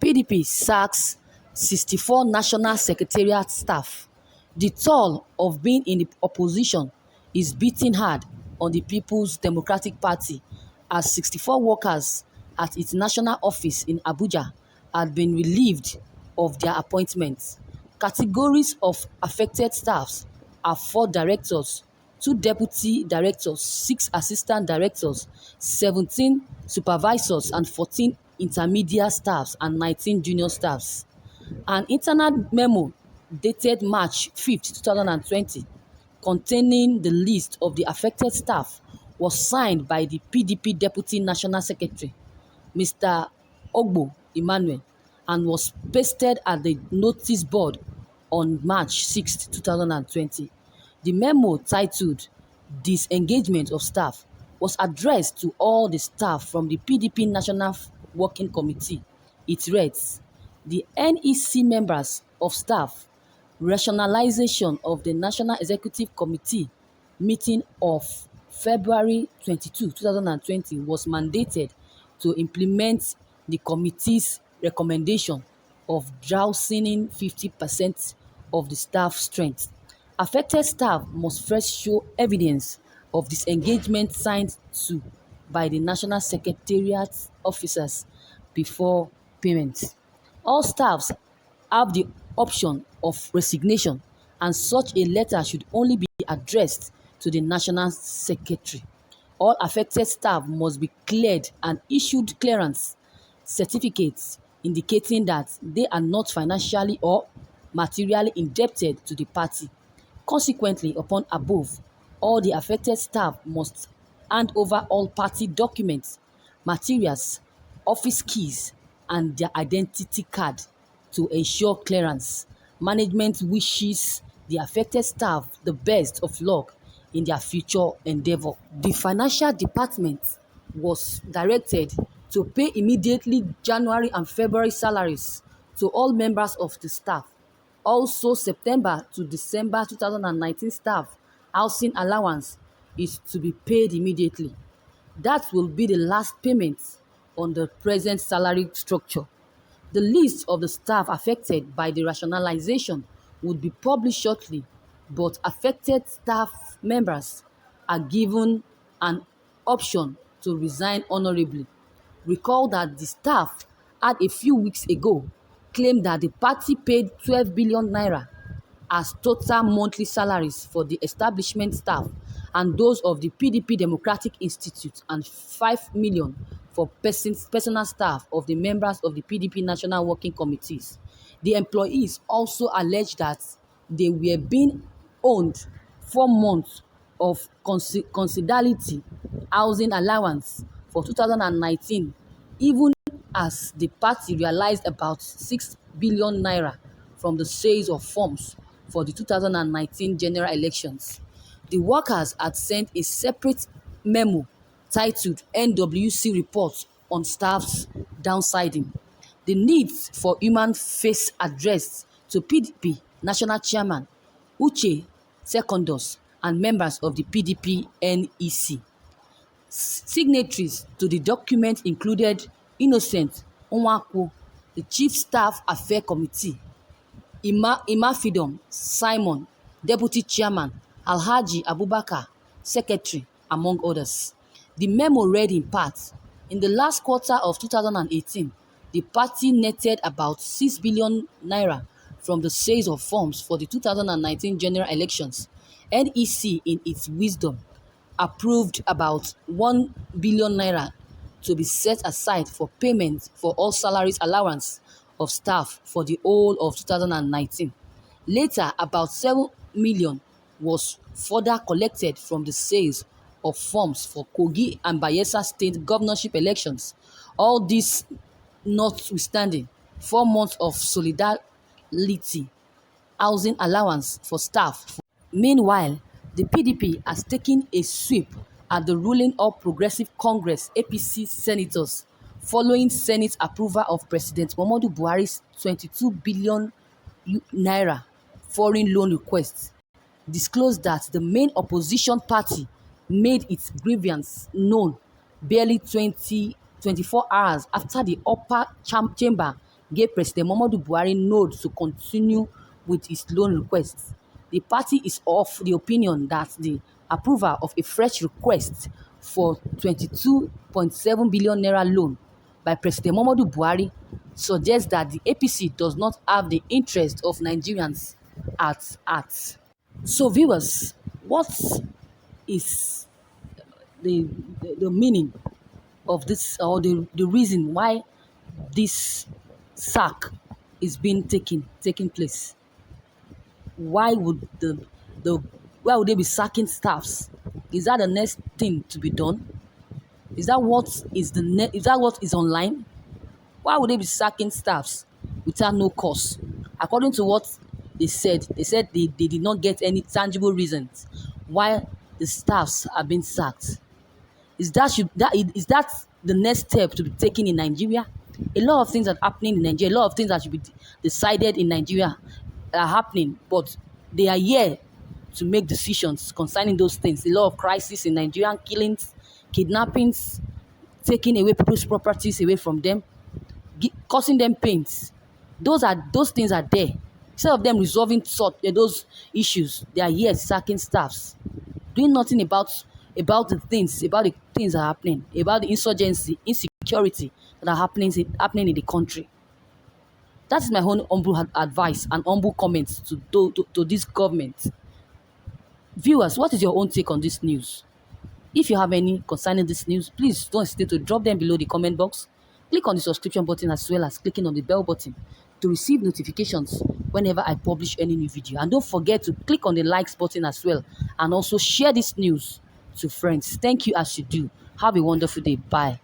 PDP sacks 64 National Secretariat staff. The toll of being in the opposition is beating hard on the People's Democratic Party as 64 workers at its national office in Abuja had been relieved of their appointments. Categories of affected staffs are 4 directors, 2 deputy directors, 6 assistant directors, 17 supervisors, and 14 intermediate staffs and 19 junior staffs. An internal memo dated March 5, 2020, containing the list of the affected staff was signed by the PDP Deputy National Secretary, Mr. Ogbo Emmanuel, and was pasted at the notice board on March 6, 2020. The memo, titled Disengagement of Staff, was addressed to all the staff from the PDP National Working Committee. It reads, "The NEC members of staff rationalization of the National Executive Committee meeting of February 22, 2020 was mandated to implement the committee's recommendation of drowsing 50% of the staff strength. Affected staff must first show evidence of disengagement signed to by the National Secretariat officers before payment. All staffs have the option of resignation, and such a letter should only be addressed to the National Secretary. All affected staff must be cleared and issued clearance certificates indicating that they are not financially or materially indebted to the party. Consequently, upon above, all the affected staff must hand over all party documents, materials, office keys, and their identity card to ensure clearance. Management wishes the affected staff the best of luck in their future endeavor." The financial department was directed to pay immediately January and February salaries to all members of the staff. Also, September to December 2019 staff housing allowance is to be paid immediately. That will be the last payment on the present salary structure. The list of the staff affected by the rationalization would be published shortly, but affected staff members are given an option to resign honorably. Recall that the staff had a few weeks ago claimed that the party paid 12 billion naira as total monthly salaries for the establishment staff and those of the PDP Democratic Institute, and 5 million for personal staff of the members of the PDP National Working Committees. The employees also alleged that they were being owed 4 months of considerality housing allowance for 2019, even as the party realized about 6 billion naira from the sales of forms for the 2019 general elections. The workers had sent a separate memo titled NWC Report on Staff's Downsizing. The needs for human face addressed to PDP National Chairman Uche Secondus and members of the PDP NEC. Signatories to the document included Innocent Onwakwo, the Chief Staff Affairs Committee, Imafidom Simon, Deputy Chairman, Alhaji Abubakar, Secretary, among others. The memo read in part, "In the last quarter of 2018, the party netted about 6 billion naira from the sales of forms for the 2019 general elections. NEC, in its wisdom, approved about 1 billion naira to be set aside for payment for all salaries allowance of staff for the whole of 2019. Later, about 7 million was further collected from the sales of forms for Kogi and Bayelsa state governorship elections. All this notwithstanding, 4 months of solidarity housing allowance for staff." Meanwhile, the PDP has taken a sweep at the ruling All Progressive Congress (APC) senators following Senate approval of President Muhammadu Buhari's 22 billion naira foreign loan request. Disclosed that the main opposition party made its grievance known barely 24 hours after the upper chamber gave President Muhammadu Buhari nod to continue with his loan request. The party is of the opinion that the approval of a fresh request for 22.7 billion naira loan by President Muhammadu Buhari suggests that the APC does not have the interest of Nigerians at heart. So, viewers, what is the meaning of this, or the reason why this sack is being taking place? Why would the why would they be sacking staffs? Is that the next thing to be done? Is that what is that what is online? Why would they be sacking staffs without no cause? According to what they said they did not get any tangible reasons why the staffs are being sacked. Is that the next step to be taken in Nigeria? A lot of things are happening in Nigeria. A lot of things that should be decided in Nigeria are happening, but they are here to make decisions concerning those things. A lot of crisis in Nigerian killings, kidnappings, taking away people's properties away from them, causing them pains. Those things are there. Instead of them resolving those issues, they are here sacking staffs, doing nothing about the things that are happening, about the insurgency, insecurity that are happening in the country. That is my own humble advice and humble comments to this government. Viewers, what is your own take on this news? If you have any concerning this news, please don't hesitate to drop them below the comment box. Click on the subscription button as well as clicking on the bell button to receive notifications whenever I publish any new video. And don't forget to click on the likes button as well, and also share this news to friends. Thank you as you do. Have a wonderful day. Bye.